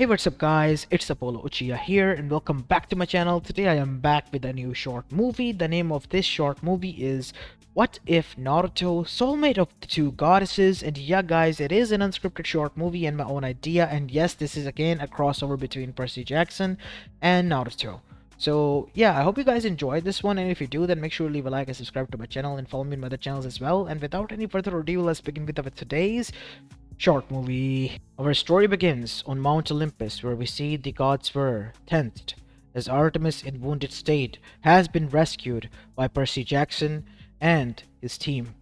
Hey, what's up guys, it's Apollo Uchiha here and welcome back to my channel. Today I am back with a new short movie. The name of this short movie is What If Naruto Soulmate of the Two Goddesses. And yeah guys, it is an unscripted short movie and my own idea, and yes, this is again a crossover between Percy Jackson and Naruto. So yeah, I hope you guys enjoyed this one, and if you do, then make sure to leave a like and subscribe to my channel and follow me on my other channels as well. And without any further ado, let's begin with today's short movie. Our story begins on Mount Olympus, where we see the gods were tensed as Artemis, in wounded state, has been rescued by Percy Jackson and his team.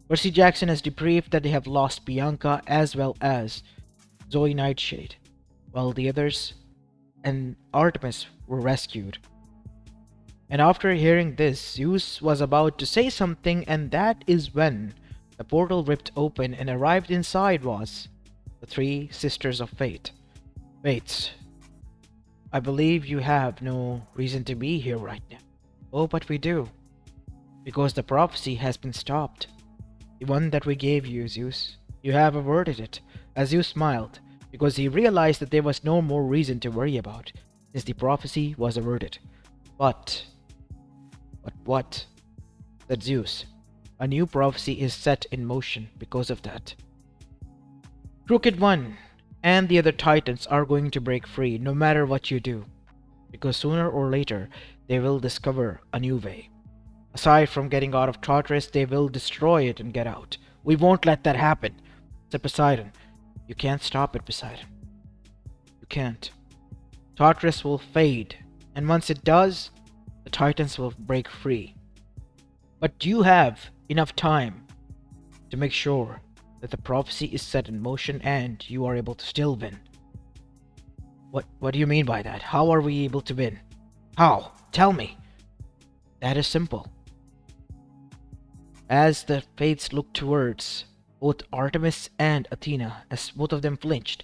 Percy Jackson has debriefed that they have lost Bianca as well as Zoe Nightshade, while the others and Artemis were rescued. And after hearing this, Zeus was about to say something, and that is when the portal ripped open and arrived inside was the three sisters of fate. Wait, I believe you have no reason to be here right now. Oh, but we do. Because the prophecy has been stopped. The one that we gave you, Zeus. You have averted it. As Zeus smiled, because he realized that there was no more reason to worry about, since the prophecy was averted. But what? Said Zeus. A new prophecy is set in motion because of that. Crooked One and the other Titans are going to break free no matter what you do, because sooner or later they will discover a new way. Aside from getting out of Tartarus, they will destroy it and get out. We won't let that happen, said Poseidon. You can't stop it, Poseidon. You can't. Tartarus will fade, and once it does, the Titans will break free. But you have enough time to make sure that the prophecy is set in motion and you are able to still win. What do you mean by that? How are we able to win? How? Tell me. That is simple. As the fates looked towards both Artemis and Athena, as both of them flinched,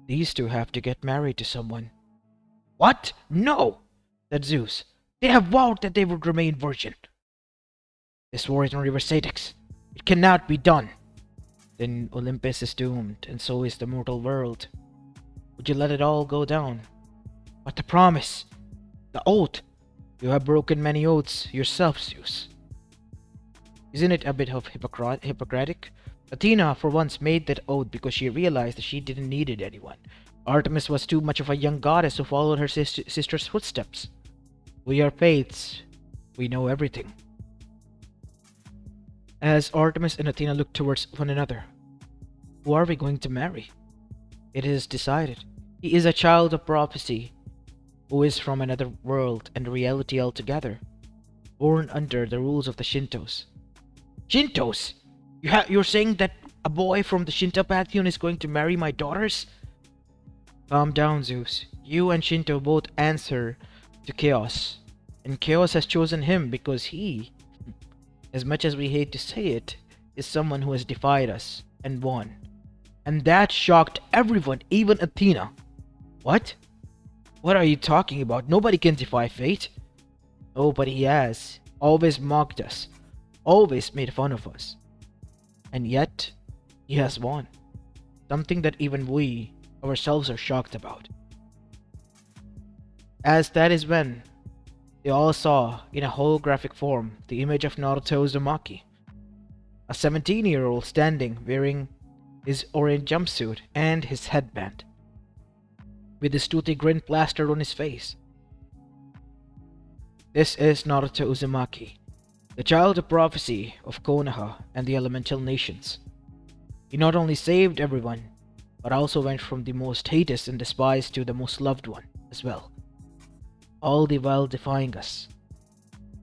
these two have to get married to someone. What? No, said Zeus. They have vowed that they would remain virgin. This war is on River Styx. It cannot be done. Then Olympus is doomed, and so is the mortal world. Would you let it all go down? But the promise, the oath. You have broken many oaths yourself, Zeus. Isn't it a bit of Hippocratic? Athena, for once, made that oath because she realized that she didn't need anyone. Artemis was too much of a young goddess who followed her sister's footsteps. We are fates. We know everything. As Artemis and Athena looked towards one another, who are we going to marry? It is decided. He is a child of prophecy, who is from another world and reality altogether, born under the rules of the Shintos. Shintos? You're saying that a boy from the Shinto pantheon is going to marry my daughters? Calm down, Zeus. You and Shinto both answer to Chaos, and Chaos has chosen him because he, as much as we hate to say it, is someone who has defied us and won. And that shocked everyone, even Athena. What? What are you talking about? Nobody can defy fate. Oh, but he has. Always mocked us. Always made fun of us. And yet, he has won. Something that even we ourselves are shocked about. As that is when they all saw, in a holographic form, the image of Naruto Uzumaki, a 17-year-old standing wearing his orange jumpsuit and his headband, with his toothy grin plastered on his face. This is Naruto Uzumaki, the child of prophecy of Konoha and the elemental nations. He not only saved everyone, but also went from the most hated and despised to the most loved one as well, all the while defying us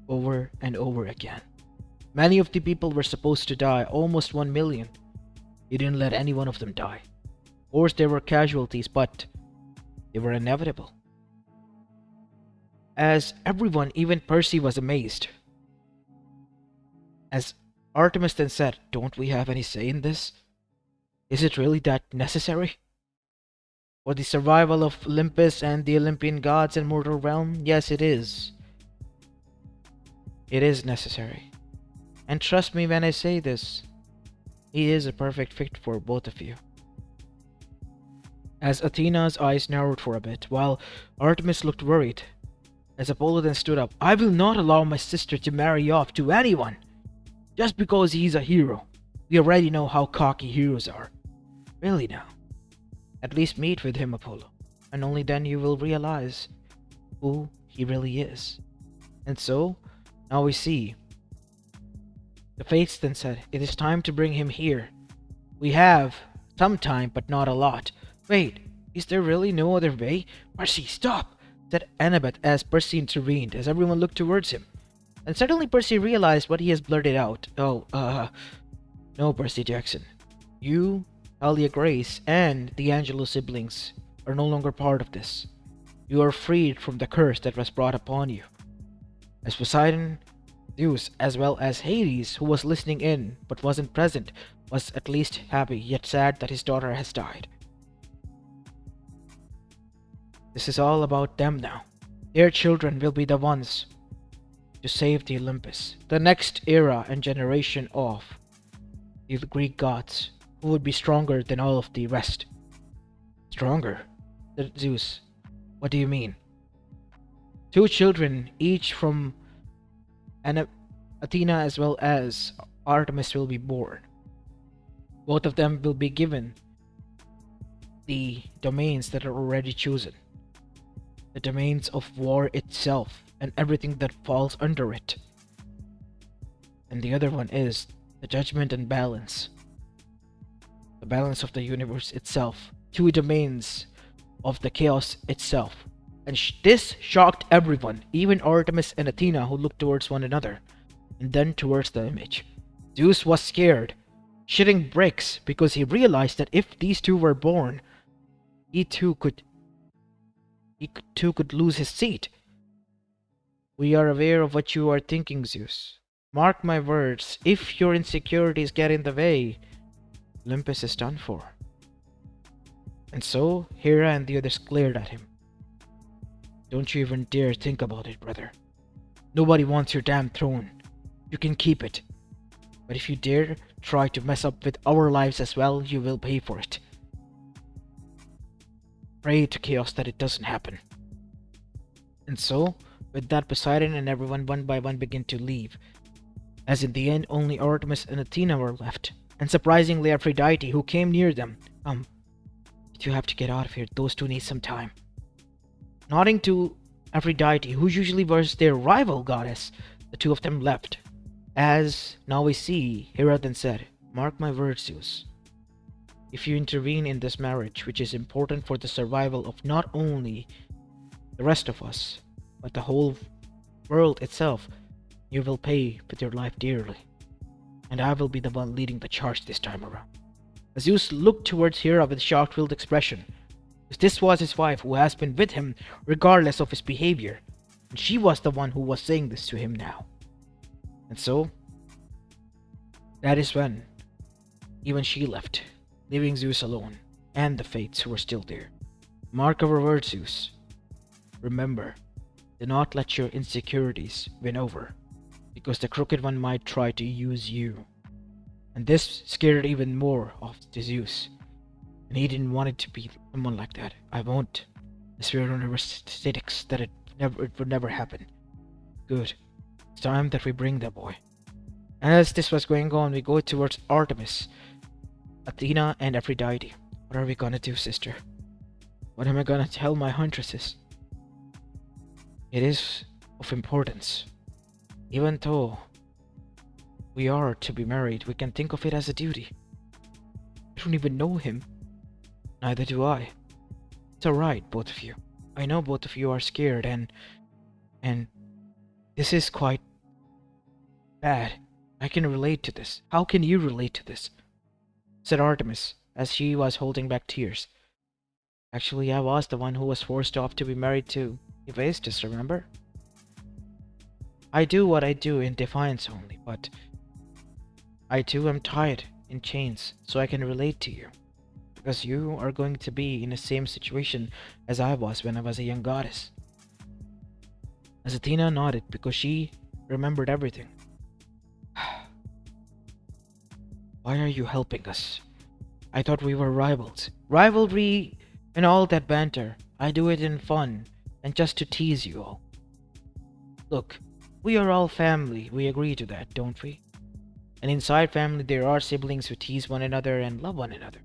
over and over again. Many of the people were supposed to die, almost 1 million. He didn't let any one of them die. Of course there were casualties, but they were inevitable. As everyone, even Percy, was amazed. As Artemis then said, don't we have any say in this? Is it really that necessary? For the survival of Olympus and the Olympian gods and mortal realm? Yes, it is. It is necessary. And trust me when I say this, he is a perfect fit for both of you. As Athena's eyes narrowed for a bit, while Artemis looked worried, as Apollo then stood up. I will not allow my sister to marry off to anyone, just because he's a hero. We already know how cocky heroes are. Really now. At least meet with him, Apollo, and only then you will realize who he really is. And so, now we see. The Fates then said, it is time to bring him here. We have some time, but not a lot. Wait, is there really no other way? Percy, stop! Said Annabeth as Percy intervened, as everyone looked towards him. And suddenly Percy realized what he has blurted out. No, Percy Jackson. You, Talia Grace, and the Angelo siblings are no longer part of this. You are freed from the curse that was brought upon you. As Poseidon, Zeus, as well as Hades, who was listening in but wasn't present, was at least happy yet sad that his daughter has died. This is all about them now. Their children will be the ones to save the Olympus, the next era and generation of the Greek gods, who would be stronger than all of the rest. Stronger? Said Zeus. What do you mean? 2 children, each from Athena as well as Artemis, will be born. Both of them will be given the domains that are already chosen. The domains of war itself and everything that falls under it. And the other one is the judgment and balance. The balance of the universe itself. 2 domains of the chaos itself. And this shocked everyone, even Artemis and Athena, who looked towards one another, and then towards the image. Zeus was scared, shitting bricks, because he realized that if these 2 were born, he too could lose his seat. We are aware of what you are thinking, Zeus. Mark my words, if your insecurities get in the way, Olympus is done for. And so, Hera and the others glared at him. Don't you even dare think about it, brother. Nobody wants your damn throne. You can keep it. But if you dare try to mess up with our lives as well, you will pay for it. Pray to chaos that it doesn't happen. And so, with that, Poseidon and everyone one by one began to leave. As in the end, only Artemis and Athena were left. And surprisingly, Aphrodite, who came near them. You have to get out of here. Those 2 need some time. Nodding to Aphrodite, who usually was their rival goddess, the 2 of them left. As now we see, Hera then said, Mark my words, Zeus. If you intervene in this marriage, which is important for the survival of not only the rest of us, but the whole world itself, you will pay with your life dearly. And I will be the one leading the charge this time around. As Zeus looked towards Hera with a shock-filled expression, because this was his wife who has been with him regardless of his behavior, and she was the one who was saying this to him now. And so, that is when even she left, leaving Zeus alone, and the Fates who were still there. Mark our words, Zeus. Remember, do not let your insecurities win over, because the Crooked One might try to use you. And this scared even more of Zeus, and he didn't want it to be someone like that. I won't. I swear on aesthetics that it would never happen. Good. It's time that we bring the boy. As this was going on, we go towards Artemis, Athena, and Aphrodite. What are we gonna do, sister? What am I gonna tell my huntresses? It is of importance. Even though we are to be married, we can think of it as a duty. I don't even know him. Neither do I. It's alright, both of you. I know both of you are scared and this is quite bad. I can relate to this. How can you relate to this? Said Artemis, as she was holding back tears. Actually, I was the one who was forced off to be married to Hephaestus, remember? I do what I do in defiance only, but I too am tied in chains, so I can relate to you. Because you are going to be in the same situation as I was when I was a young goddess. As Athena nodded because she remembered everything. Why are you helping us? I thought we were rivals. Rivalry And all that banter, I do it in fun and just to tease you all. Look, we are all family, we agree to that, don't we? And inside family there are siblings who tease one another and love one another.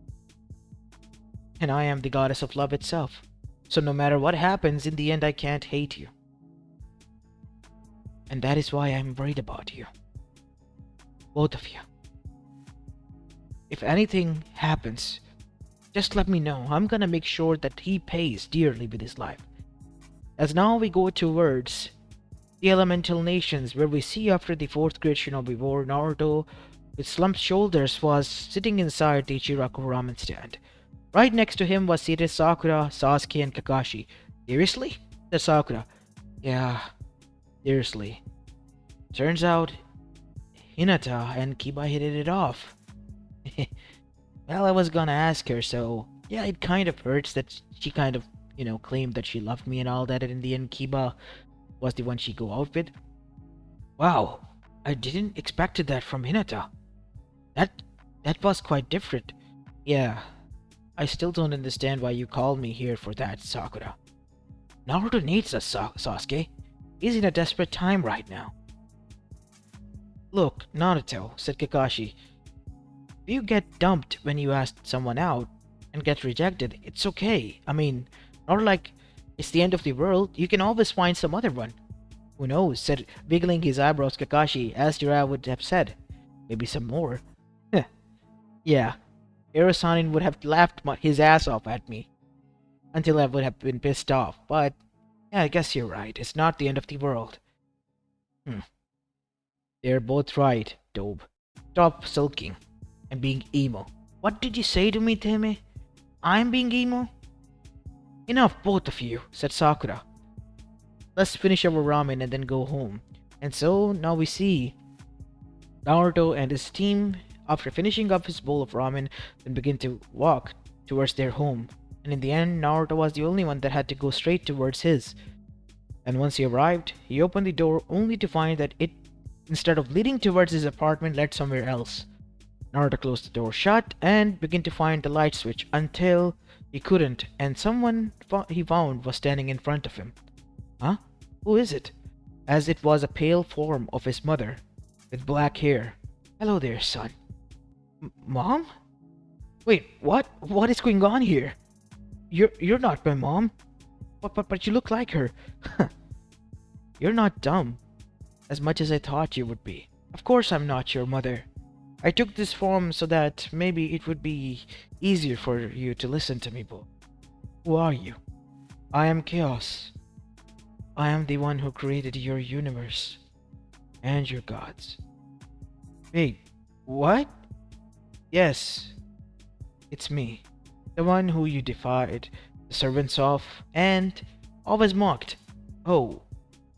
And I am the goddess of love itself. So no matter what happens, in the end I can't hate you. And that is why I'm worried about you. Both of you. If anything happens, just let me know. I'm gonna make sure that he pays dearly with his life. As now we go towards the elemental nations, where we see after the fourth great shinobi war, Naruto with slumped shoulders was sitting inside the Ichiraku ramen stand. Right next to him was seated Sakura, Sasuke, and Kakashi. Seriously? The Sakura. Yeah, seriously. Turns out Hinata and Kiba hit it off. Well, I was gonna ask her, so yeah, it kind of hurts that she kind of, claimed that she loved me and all that, and in the end, Kiba was the one she go out with. Wow, I didn't expect that from Hinata. That was quite different. Yeah, I still don't understand why you called me here for that, Sakura. Naruto needs us, Sasuke. He's in a desperate time right now. Look, Naruto, said Kakashi. If you get dumped when you ask someone out and get rejected, it's okay. I mean, not like it's the end of the world. You can always find some other one. Who knows, said wiggling his eyebrows Kakashi, as Jiraiya would have said. Maybe some more. Yeah, Erosanin would have laughed his ass off at me until I would have been pissed off. But yeah, I guess you're right. It's not the end of the world. They're both right, Dobe. Stop sulking and being emo. What did you say to me, Teme? I'm being emo? Enough, both of you, said Sakura. Let's finish our ramen and then go home. And so now we see Naruto and his team, after finishing up his bowl of ramen, then begin to walk towards their home. And in the end, Naruto was the only one that had to go straight towards his. And once he arrived, he opened the door only to find that it, instead of leading towards his apartment, led somewhere else. Naruto closed the door shut and began to find the light switch until he couldn't, and someone he found was standing in front of him. Huh? Who is it? As it was a pale form of his mother, with black hair. Hello there, son. Mom? Wait, what? What is going on here? You're not my mom. But you look like her. You're not dumb, as much as I thought you would be. Of course I'm not your mother. I took this form so that maybe it would be easier for you to listen to me, Bo. Who are you? I am Chaos. I am the one who created your universe and your gods. Wait, what? Yes, it's me. The one who you defied, the servants of, and always mocked. Oh,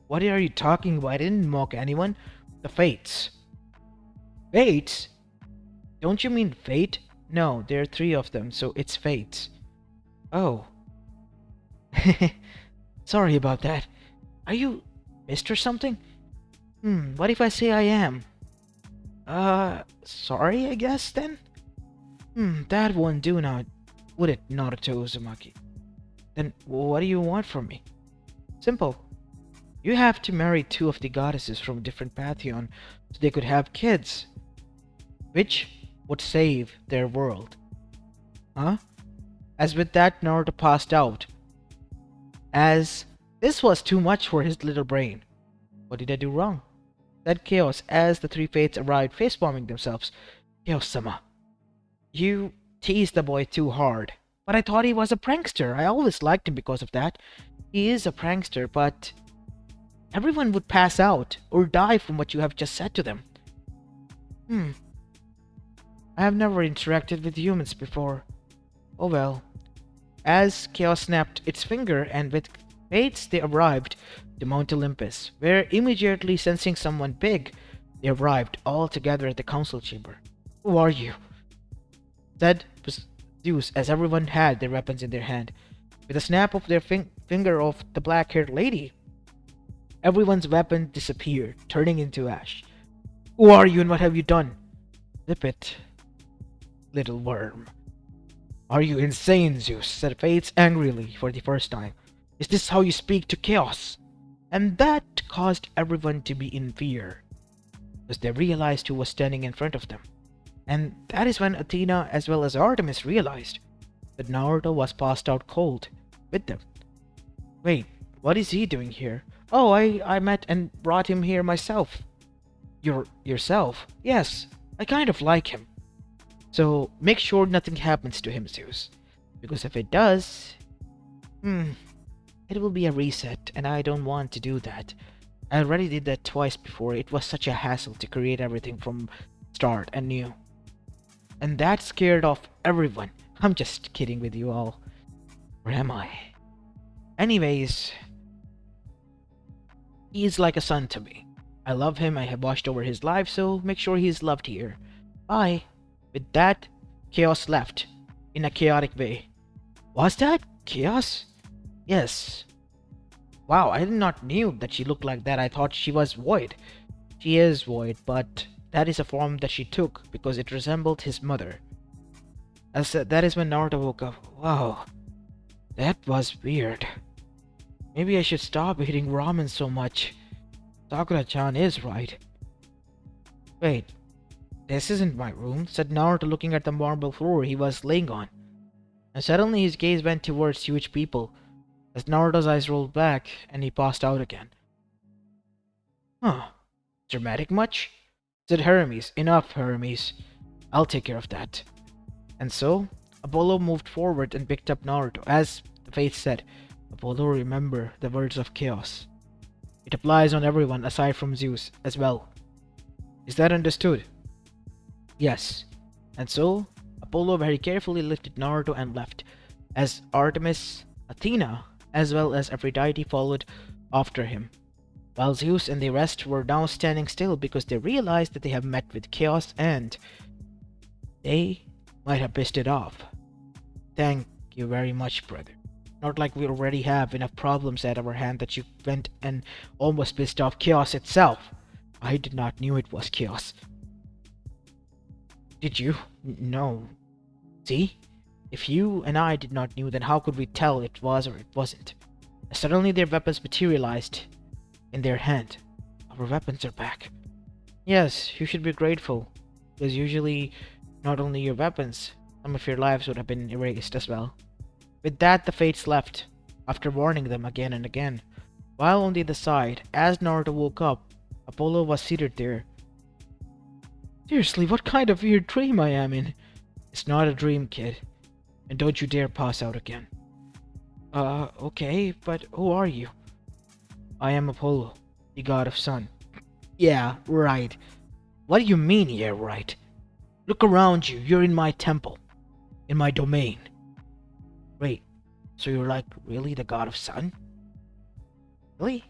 what are you talking about? I didn't mock anyone. The Fates. Fates? Don't you mean fate? No, there are 3 of them, so it's Fates. Oh. Sorry about that. Are you Mr. something? What if I say I am? Sorry, I guess, then? That won't do now, would it, Naruto Uzumaki? Then what do you want from me? Simple. You have to marry 2 of the goddesses from a different pantheon so they could have kids. Which would save their world. Huh? As with that, Naruto passed out. As this was too much for his little brain. What did I do wrong? Said Chaos as the 3 Fates arrived facepalming themselves. Chaos-sama, you teased the boy too hard. But I thought he was a prankster. I always liked him because of that. He is a prankster, but everyone would pass out or die from what you have just said to them. I have never interacted with humans before. Oh well. As Chaos snapped its finger and with Fates they arrived to Mount Olympus, where immediately sensing someone big, they arrived all together at the council chamber. Who are you? Said Zeus as everyone had their weapons in their hand. With a snap of their finger of the black-haired lady, everyone's weapon disappeared, turning into ash. Who are you and what have you done? Zip it, little worm. Are you insane, Zeus? Said Fates angrily for the first time. Is this how you speak to chaos? And that caused everyone to be in fear, because they realized who was standing in front of them. And that is when Athena as well as Artemis realized that Naruto was passed out cold with them. Wait, what is he doing here? Oh, I met and brought him here myself. Yourself? Yes, I kind of like him. So make sure nothing happens to him, Zeus. Because if it does, it will be a reset, and I don't want to do that. I already did that twice before. It was such a hassle to create everything from start and new. And that scared off everyone. I'm just kidding with you all. Or am I? Anyways, he's like a son to me. I love him, I have watched over his life, so make sure he's loved here. Bye. With that, Chaos left, in a chaotic way. Was that Chaos? Yes. Wow, I did not knew that she looked like that. I thought she was Void. She is Void, but that is a form that she took because it resembled his mother. That is when Naruto woke up. Wow, that was weird. Maybe I should stop eating ramen so much. Sakura-chan is right. Wait, this isn't my room, said Naruto looking at the marble floor he was laying on. And suddenly his gaze went towards huge people, as Naruto's eyes rolled back and he passed out again. Huh. Dramatic much? Said Hermes. Enough, Hermes. I'll take care of that. And so, Apollo moved forward and picked up Naruto. As the Fates said, Apollo, remember the words of chaos. It applies on everyone aside from Zeus as well. Is that understood? Yes. And so, Apollo very carefully lifted Naruto and left, as Artemis, Athena, as well as Aphrodite followed after him, while Zeus and the rest were now standing still because they realized that they have met with chaos and they might have pissed it off. Thank you very much, brother. Not like we already have enough problems at our hand that you went and almost pissed off chaos itself. I did not knew it was chaos. Did you? No. See? If you and I did not knew, then how could we tell it was or it wasn't? Suddenly their weapons materialized in their hand. Our weapons are back. Yes, you should be grateful, because usually not only your weapons, some of your lives would have been erased as well. With that, the Fates left, after warning them again and again. While on the other side, as Naruto woke up, Apollo was seated there. Seriously, what kind of weird dream I am in? It's not a dream, kid. And don't you dare pass out again. Okay, but who are you? I am Apollo, the god of sun. Yeah, right. What do you mean, yeah, right? Look around you, you're in my temple. In my domain. Wait, so you're like really the god of sun? Really?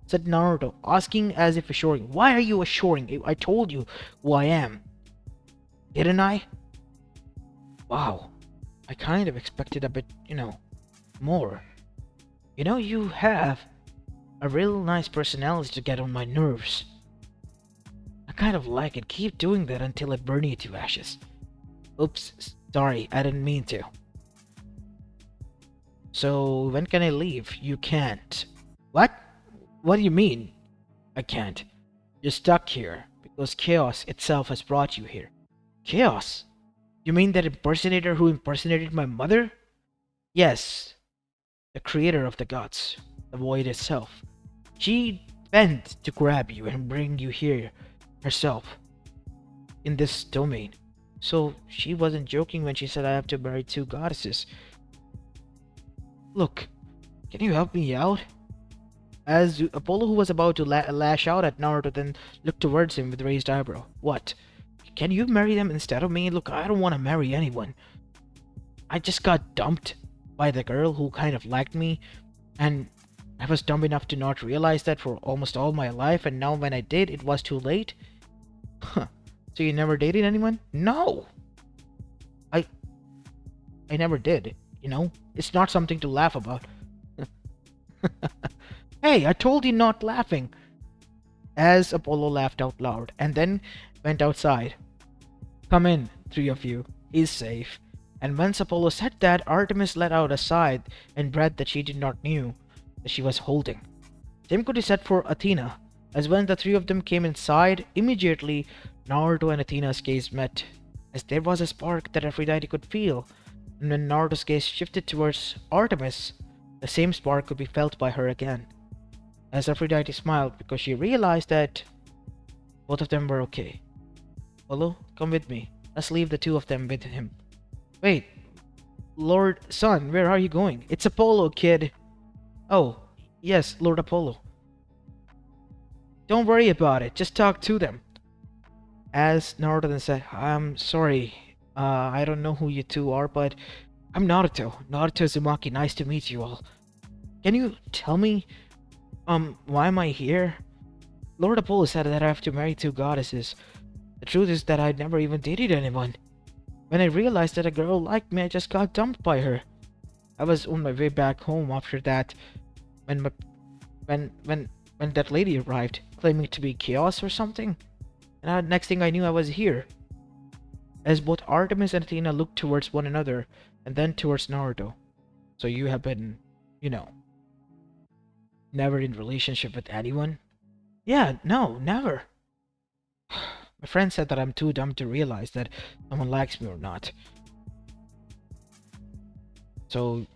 Said Naruto, asking as if assuring. Why are you assuring? I told you who I am. Didn't I? Wow. I kind of expected a bit, more. You have a real nice personality to get on my nerves. I kind of like it. Keep doing that until I burn you to ashes. Oops, sorry, I didn't mean to. So, when can I leave? You can't. What? What do you mean? I can't. You're stuck here, because chaos itself has brought you here. Chaos? You mean that impersonator who impersonated my mother? Yes. The creator of the gods, the void itself. She bent to grab you and bring you here herself, in this domain. So she wasn't joking when she said I have to marry two goddesses. Look, can you help me out? As Apollo, who was about to lash out at Naruto, then looked towards him with raised eyebrow. What? Can you marry them instead of me? Look, I don't want to marry anyone. I just got dumped by the girl who kind of liked me, and I was dumb enough to not realize that for almost all my life, and now when I did, it was too late? Huh. So you never dated anyone? No! I never did, It's not something to laugh about. Hey, I told you not laughing! As Apollo laughed out loud, and then went outside. Come in, three of you. He's safe. And once Apollo said that, Artemis let out a sigh and breath that she did not knew that she was holding. Same could be said for Athena, as when the three of them came inside, immediately Naruto and Athena's gaze met, as there was a spark that Aphrodite could feel, and when Naruto's gaze shifted towards Artemis, the same spark could be felt by her again, as Aphrodite smiled because she realized that both of them were okay. Apollo, come with me. Let's leave the two of them with him. Wait, Lord Sun, where are you going? It's Apollo, kid. Oh, yes, Lord Apollo. Don't worry about it, just talk to them. As Naruto then said, I'm sorry, I don't know who you two are, but I'm Naruto. Naruto Uzumaki, nice to meet you all. Can you tell me, why am I here? Lord Apollo said that I have to marry two goddesses. The truth is that I'd never even dated anyone. When I realized that a girl liked me, I just got dumped by her. I was on my way back home after that when that lady arrived, claiming to be chaos or something. And next thing I knew, I was here. As both Artemis and Athena looked towards one another and then towards Naruto. So you have been, never in relationship with anyone? Yeah, no, never. My friend said that I'm too dumb to realize that someone likes me or not. So,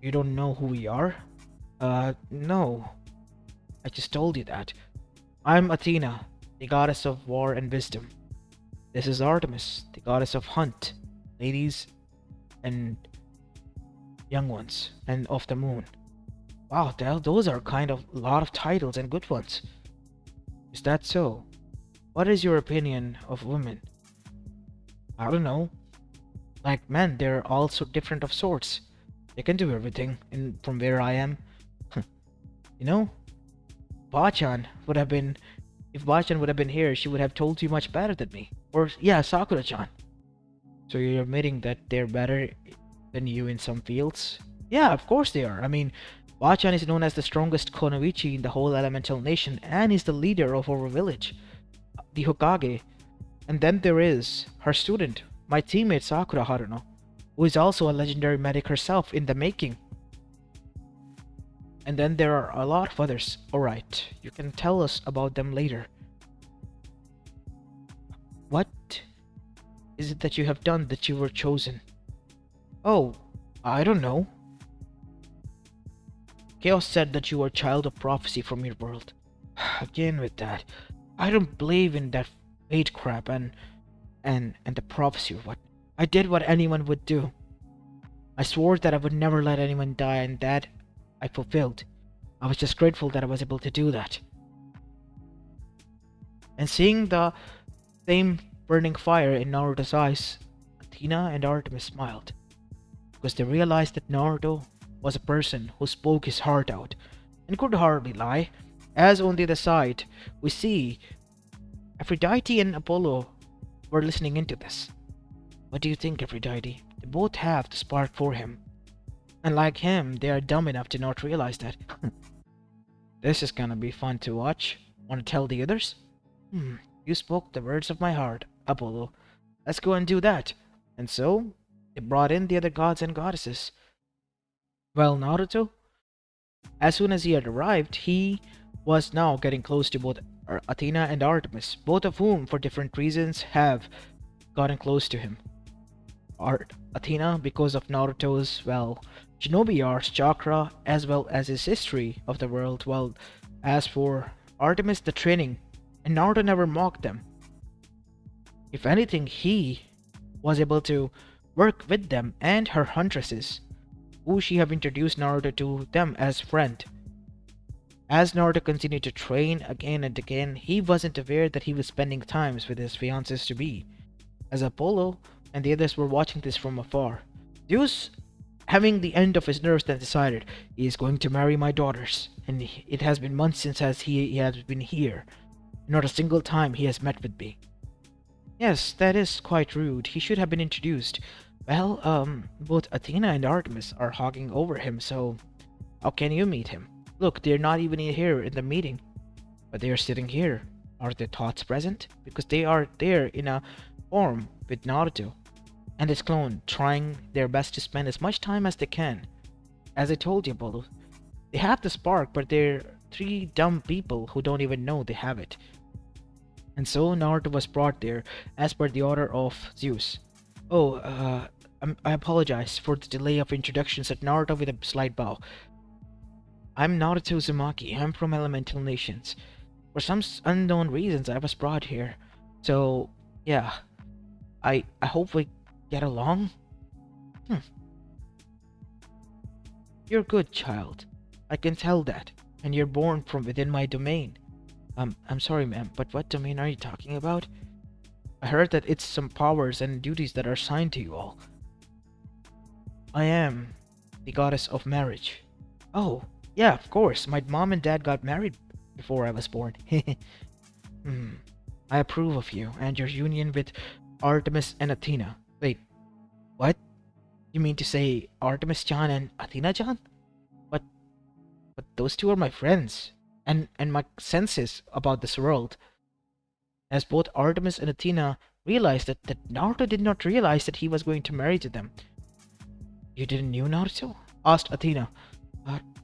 you don't know who we are? No. I just told you that. I'm Athena, the goddess of war and wisdom. This is Artemis, the goddess of hunt, ladies, and young ones, and of the moon. Wow, those are kind of a lot of titles and good ones. Is that so? What is your opinion of women? I don't know. Like men, they're all so different of sorts. They can do everything, and from where I am. You know? Bachan would have been... If Bachan would have been here, she would have told you much better than me. Or, yeah, Sakura-chan. So you're admitting that they're better than you in some fields? Yeah, of course they are. I mean, Bachan is known as the strongest Konoichi in the whole elemental nation, and is the leader of our village, the Hokage. And then there is her student, my teammate Sakura Haruno, who is also a legendary medic herself in the making. And then there are a lot of others. Alright, you can tell us about them later. What is it that you have done that you were chosen? Oh, I don't know. Chaos said that you are a child of prophecy from your world. Again with that. I don't believe in that fate crap and the prophecy or what. I did what anyone would do. I swore that I would never let anyone die, and that I fulfilled. I was just grateful that I was able to do that. And seeing the same burning fire in Naruto's eyes, Athena and Artemis smiled, because they realized that Naruto was a person who spoke his heart out, and could hardly lie, as on the other side, we see Aphrodite and Apollo were listening into this. What do you think, Aphrodite? They both have the spark for him. And like him, they are dumb enough to not realize that. This is gonna be fun to watch. Wanna tell the others? You spoke the words of my heart, Apollo. Let's go and do that. And so, they brought in the other gods and goddesses. Well, Naruto, as soon as he had arrived, he was now getting close to both Athena and Artemis, both of whom, for different reasons, have gotten close to him. Athena, because of Naruto's, shinobi arts, chakra, as well as his history of the world, while as for Artemis, the training, and Naruto never mocked them. If anything, he was able to work with them and her huntresses, who she have introduced Naruto to them as friend. As Naruto continued to train again and again, he wasn't aware that he was spending times with his fiancés to be, as Apollo and the others were watching this from afar. Zeus, having the end of his nerves, then decided, he is going to marry my daughters, and it has been months since he has been here. Not a single time he has met with me. Yes, that is quite rude. He should have been introduced. Well, both Athena and Artemis are hogging over him, so how can you meet him? Look, they're not even here in the meeting, but they are sitting here. Are their thoughts present? Because they are there in a form with Naruto. and his clone trying their best to spend as much time as they can. As I told you, Apollo, they have the spark, but they're three dumb people who don't even know they have it. And so Naruto was brought there as per the order of Zeus. Oh, I apologize for the delay of introduction, said Naruto with a slight bow. I'm Naruto Uzumaki. I'm from Elemental Nations. For some unknown reasons, I was brought here. So, yeah, I hope we get along. You're a good child. I can tell that. And you're born from within my domain. I'm sorry, ma'am, but what domain are you talking about? I heard that it's some powers and duties that are assigned to you all. I am the goddess of marriage. Oh, yeah, of course. My mom and dad got married before I was born. I approve of you and your union with Artemis and Athena. Wait, what? You mean to say Artemis-chan and Athena-chan? But those two are my friends, and my senses about this world. As both Artemis and Athena realized that Naruto did not realize that he was going to marry to them. You didn't know, Naruto? Asked Athena.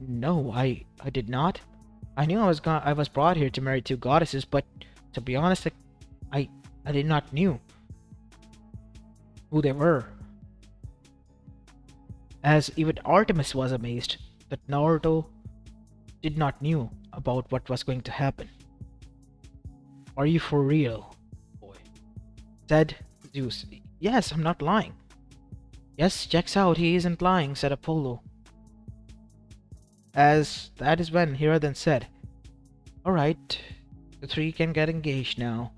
No, I did not. I knew I was brought here to marry two goddesses, but to be honest, I did not knew who they were. As even Artemis was amazed that Naruto did not knew about what was going to happen. Are you for real, boy? Said Zeus. Yes, I'm not lying. Yes, checks out, he isn't lying, said Apollo. As that is when Hera then said, Alright, the three can get engaged now.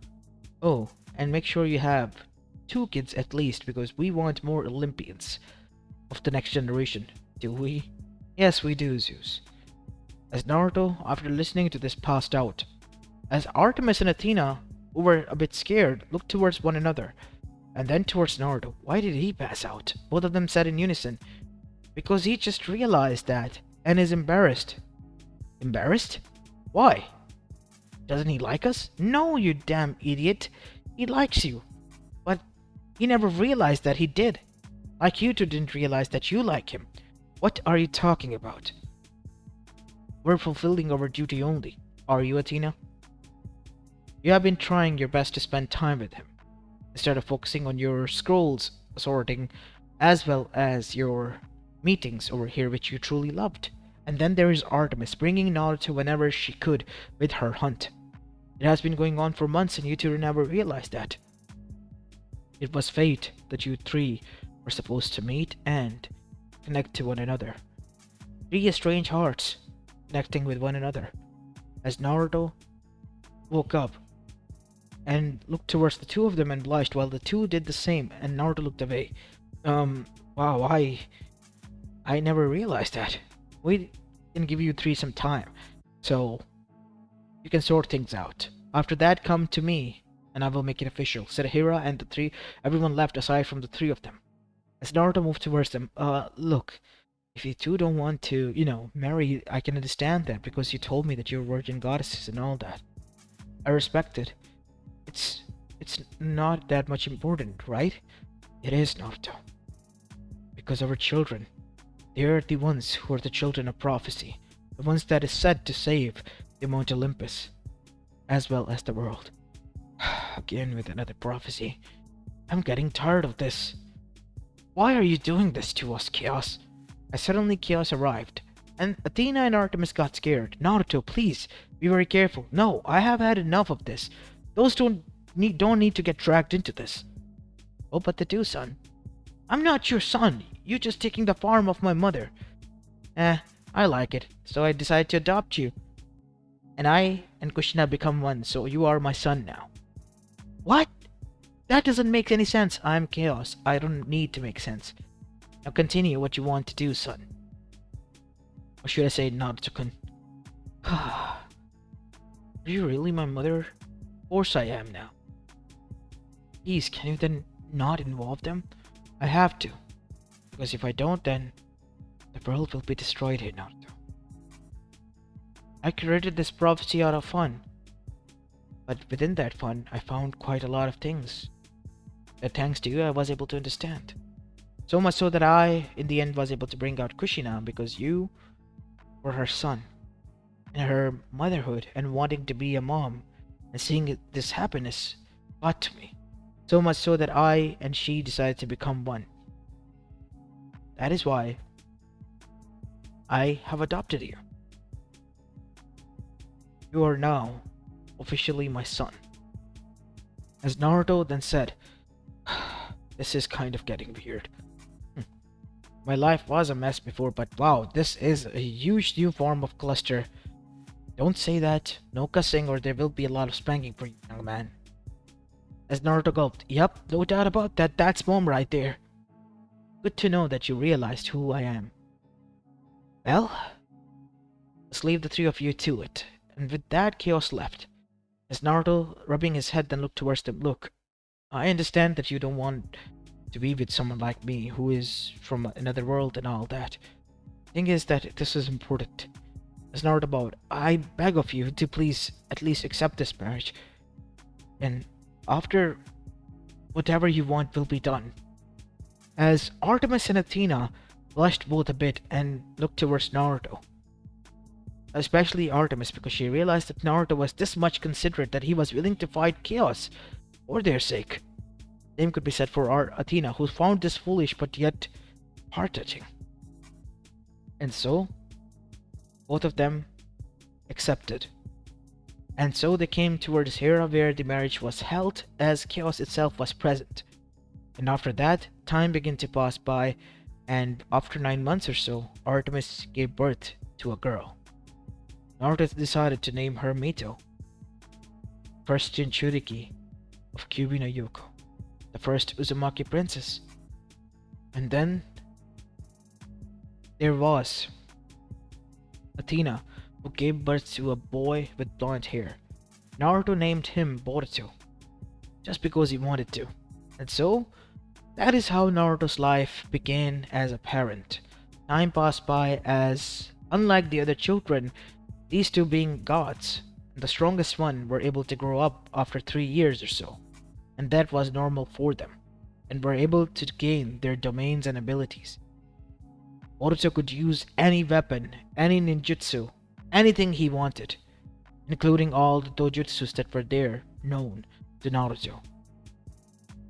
Oh, and make sure you have 2 kids at least, because we want more Olympians of the next generation. Do we? Yes, we do, Zeus. As Naruto, after listening to this, passed out. As Artemis and Athena, who were a bit scared, looked towards one another, and then towards Naruto. Why did he pass out? Both of them said in unison, because he just realized that, and is embarrassed. Embarrassed? Why? Doesn't he like us? No, you damn idiot. He likes you. But he never realized that he did. Like you two didn't realize that you like him. What are you talking about? We're fulfilling our duty only. Are you, Athena? You have been trying your best to spend time with him, instead of focusing on your scrolls sorting, as well as your meetings over here which you truly loved. And then there is Artemis, bringing Naruto whenever she could with her hunt. It has been going on for months and you two never realized that. It was fate that you three were supposed to meet and connect to one another. 3 strange hearts connecting with one another. As Naruto woke up and looked towards the two of them and blushed, while the two did the same, and Naruto looked away. Wow, I never realized that. We can give you 3 some time, so you can sort things out. After that, come to me, and I will make it official, said Hira, and everyone left aside from the 3 of them. As Naruto moved towards them, look, if you two don't want to, marry, I can understand that, because you told me that you're virgin goddesses and all that. I respect it. It's not that much important, right? It is, Naruto. Because our children, they're the ones who are the children of prophecy, the ones that is said to save the Mount Olympus, as well as the world. Again with another prophecy. I'm getting tired of this. Why are you doing this to us, Chaos? As suddenly Chaos arrived, and Athena and Artemis got scared. Naruto, please, be very careful. No, I have had enough of this. Those don't need to get dragged into this. Oh, but they do, son. I'm not your son. You're just taking the farm of my mother. I like it, so I decided to adopt you. And I and Kushina become one, so you are my son now. What? That doesn't make any sense. I'm Chaos. I don't need to make sense. Now continue what you want to do, son. Or should I say Naruto-kun? Are you really my mother? Of course I am now. Please, can you then not involve them? I have to. Because if I don't, then the world will be destroyed here, Naruto. I created this prophecy out of fun. But within that fun, I found quite a lot of things. that thanks to you I was able to understand. So much so that I, in the end, was able to bring out Kushina because you were her son, and her motherhood, and wanting to be a mom, and seeing this happiness got to me. So much so that I and she decided to become one. That is why I have adopted you. You are now officially my son. As Naruto then said, this is kind of getting weird. My life was a mess before, but wow, this is a huge new form of cluster. Don't say that. No cussing or there will be a lot of spanking for you, young man. As Naruto gulped, yep, no doubt about that, that's mom right there. Good to know that you realized who I am. Well, let's leave the three of you to it. And with that, Chaos left. As Naruto, rubbing his head, then looked towards them. Look, I understand that you don't want to be with someone like me who is from another world and all that. Thing is that this is important. As Naruto bowed, I beg of you to please at least accept this marriage. And after, whatever you want will be done. As Artemis and Athena blushed both a bit and looked towards Naruto. Especially Artemis, because she realized that Naruto was this much considerate that he was willing to fight Chaos for their sake. Same could be said for Athena, who found this foolish but yet heart-touching. And so, both of them accepted. And so they came towards this era where the marriage was held as Chaos itself was present. And after that, time began to pass by, and after 9 months or so, Artemis gave birth to a girl. Naruto decided to name her Mito, first Jinchuriki of Kyuubi no Yuko, the first Uzumaki princess. And then there was Athena, who gave birth to a boy with blonde hair. Naruto named him Boruto, just because he wanted to. And so, that is how Naruto's life began as a parent. Time passed by as, unlike the other children, these two being gods, the strongest one were able to grow up after 3 years or so, and that was normal for them, and were able to gain their domains and abilities. Boruto could use any weapon, any ninjutsu, anything he wanted, including all the dojutsus that were there known to Naruto.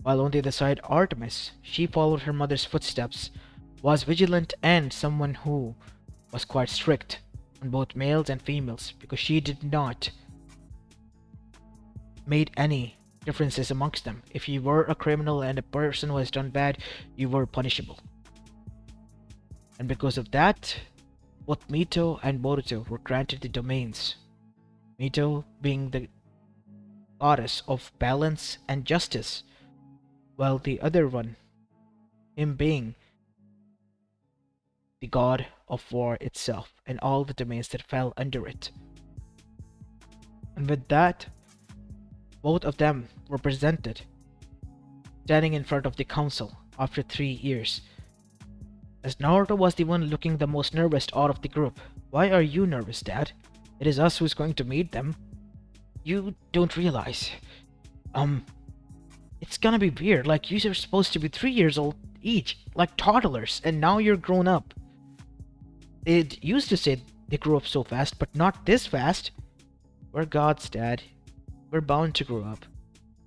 While on the other side, Artemis, she followed her mother's footsteps, was vigilant and someone who was quite strict on both males and females because she did not made any differences amongst them. If you were a criminal and a person who has done bad, you were punishable. And because of that, both Mito and Boruto were granted the domains. Mito being the goddess of balance and justice, while the other one, him being the god of war itself and all the domains that fell under it. And with that, both of them were presented, standing in front of the council after 3 years. As Naruto was the one looking the most nervous out of the group. Why are you nervous, Dad? It is us who's going to meet them. You don't realize. It's gonna be weird, like you're supposed to be 3 years old each, like toddlers, and now you're grown up. It used to say they grew up so fast, but not this fast. We're gods, Dad. We're bound to grow up.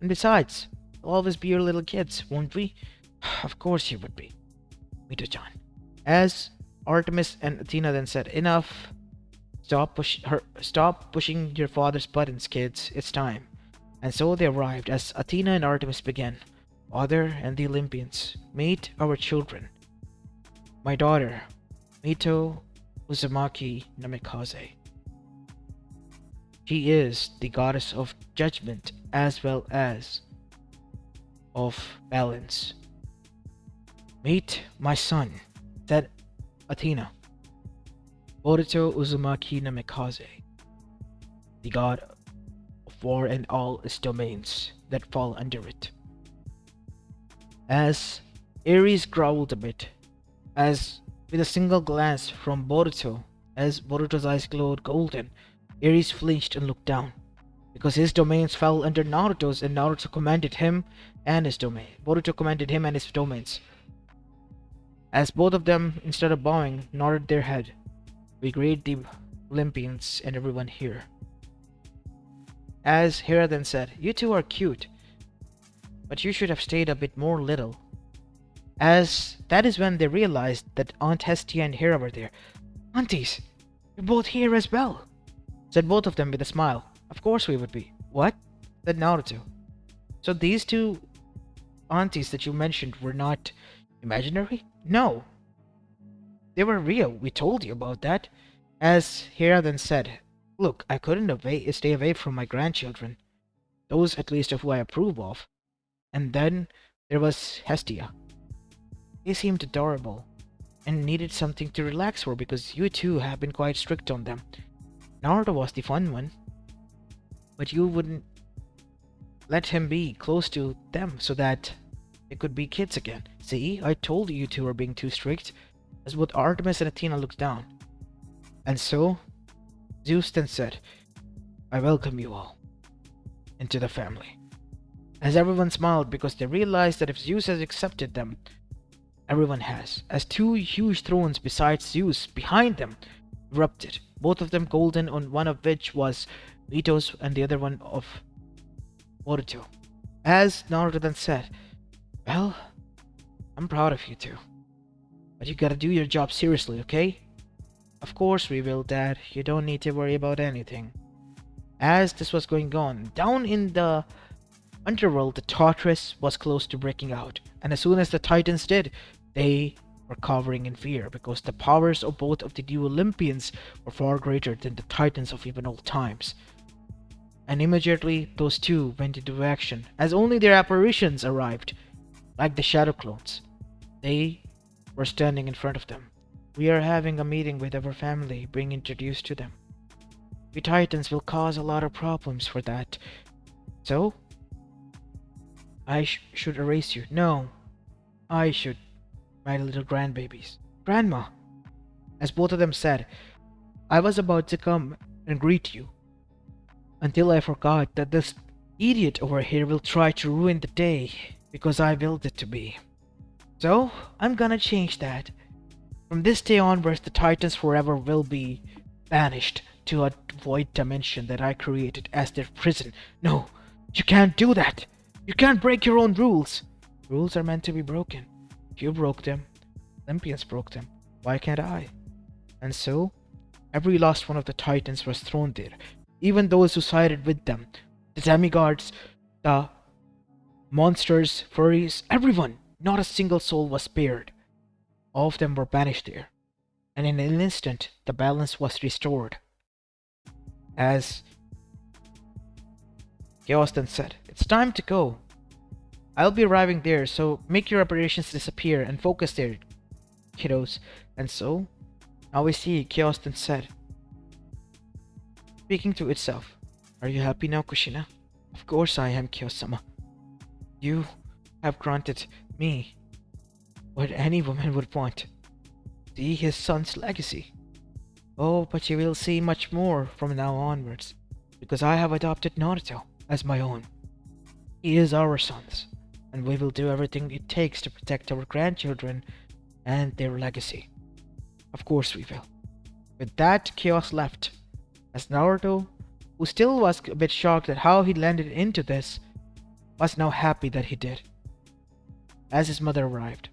And besides, we'll always be your little kids, won't we? Of course you would be. Mito-chan. As Artemis and Athena then said, enough. Stop pushing your father's buttons, kids. It's time. And so they arrived as Athena and Artemis began. Father and the Olympians, meet our children. My daughter, Mito Uzumaki Namikaze. She is the goddess of judgment as well as of balance. Meet my son, said Athena. Boruto Uzumaki Namikaze, the god of war and all its domains that fall under it. As Ares growled a bit, as with a single glance from Boruto, as Boruto's eyes glowed golden, Ares flinched and looked down. because his domains fell under Naruto's, and Naruto commanded him and his domain. Boruto commanded him and his domains. As both of them, instead of bowing, nodded their head. We greet the Olympians and everyone here. As Hera then said, "You two are cute, but you should have stayed a bit more little." As that is when they realized that Aunt Hestia and Hera were there. "Aunties, you're both here as well," said both of them with a smile. "Of course we would be." "What?" said Naruto. "So these two aunties that you mentioned were not imaginary?" "No, they were real. We told you about that." As Hera then said, "Look, I couldn't stay away from my grandchildren, those at least of who I approve of." And then there was Hestia. They seemed adorable and needed something to relax for because you two have been quite strict on them. Naruto was the fun one, but you wouldn't let him be close to them so that they could be kids again. See, I told you two were being too strict. As both Artemis and Athena looked down. And so, Zeus then said, "I welcome you all into the family." As everyone smiled because they realized that if Zeus has accepted them, everyone has. As two huge thrones besides Zeus behind them erupted, both of them golden, on one of which was Mito's and the other one of Boruto. As Naruto then said, "Well, I'm proud of you two, but you gotta do your job seriously, okay?" "Of course we will, Dad. You don't need to worry about anything." As this was going on, down in the underworld, the Tartarus was close to breaking out, and as soon as the Titans did, they were cowering in fear because the powers of both of the new Olympians were far greater than the Titans of even old times. And immediately those two went into action, as only their apparitions arrived, like the shadow clones. They were standing in front of them. "We are having a meeting with our family, being introduced to them. We Titans will cause a lot of problems for that. So, I should erase you." "No, I should, my little grandbabies." "Grandma," as both of them said, "I was about to come and greet you until I forgot that this idiot over here will try to ruin the day because I willed it to be. So, I'm gonna change that. From this day onwards, the Titans forever will be banished to a void dimension that I created as their prison." "No, you can't do that. You can't break your own rules." "Rules are meant to be broken. You broke them. Olympians broke them. Why can't I?" And so, every last one of the Titans was thrown there, even those who sided with them. The demigods, the monsters, furries, everyone. Not a single soul was spared. All of them were banished there, and in an instant the balance was restored. As Chaos then said, "It's time to go. I'll be arriving there, so make your apparitions disappear and focus there, kiddos." And so, now we see Chaos then said, speaking to itself, "Are you happy now, Kushina?" "Of course I am, Chaos-sama. You have granted me what any woman would want. See his son's legacy. Oh, but you will see much more from now onwards, because I have adopted Naruto as my own. He is our sons, and we will do everything it takes to protect our grandchildren and their legacy. Of course we will." With that, Chaos left, as Naruto, who still was a bit shocked at how he landed into this, was now happy that he did. As his mother arrived,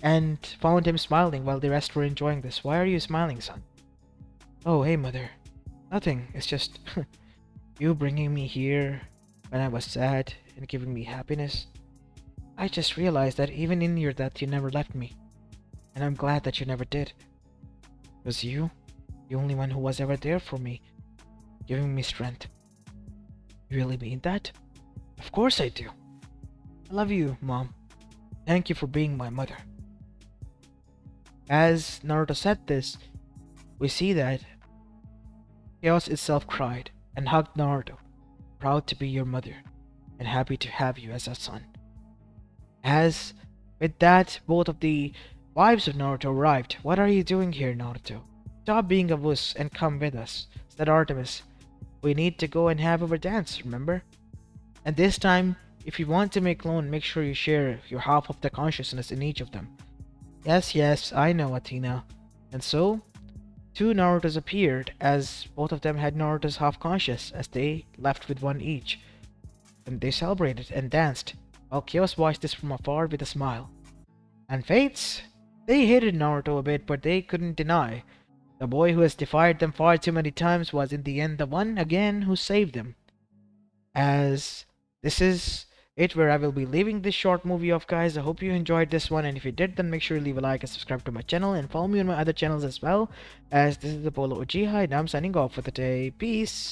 and found him smiling while the rest were enjoying this. "Why are you smiling, son?" "Oh, hey, mother. Nothing. It's just you bringing me here when I was sad and giving me happiness. I just realized that even in your death you never left me, and I'm glad that you never did. It was you, the only one who was ever there for me, giving me strength." "You really mean that?" "Of course I do. I love you, Mom. Thank you for being my mother." As Naruto said this, we see that Chaos itself cried and hugged Naruto, proud to be your mother and happy to have you as a son. As with that, both of the wives of Naruto arrived. "What are you doing here, Naruto? Stop being a wuss and come with us," said Artemis. we need to go and have our dance, remember? And this time, if you want to make clone, make sure you share your half of the consciousness in each of them. Yes, yes, I know, Athena. And so, two Narutos appeared, as both of them had Naruto's half conscious, as they left with one each. And they celebrated and danced, while Chaos watched this from afar with a smile. And Fates? They hated Naruto a bit, but they couldn't deny. The boy who has defied them far too many times was in the end the one again who saved them. As this is it where I will be leaving this short movie off, guys. I hope you enjoyed this one, and if you did, then make sure to leave a like and subscribe to my channel and follow me on my other channels as well. As this is Apollo Uchiha, and I'm signing off for the day. Peace.